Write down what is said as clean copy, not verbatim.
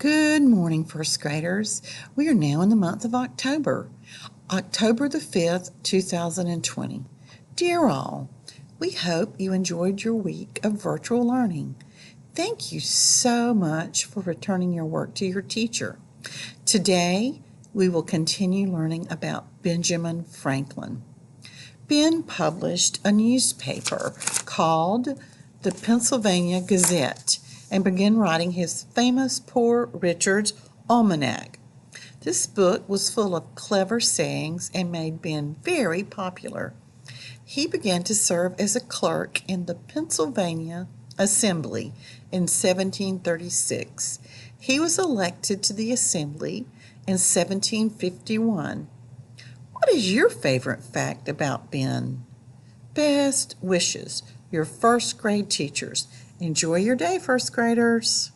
Good morning, first graders. We are now in the month of October, October the 5th, 2020. Dear all, we hope you enjoyed your week of virtual learning. Thank you so much for returning your work to your teacher. Today, we will continue learning about Benjamin Franklin. Ben published a newspaper called the Pennsylvania Gazette and began writing his famous Poor Richard's Almanac. This book was full of clever sayings and made Ben very popular. He began to serve as a clerk in the Pennsylvania Assembly in 1736. He was elected to the Assembly in 1751. What is your favorite fact about Ben? Best wishes, your first grade teachers. Enjoy your day, first graders.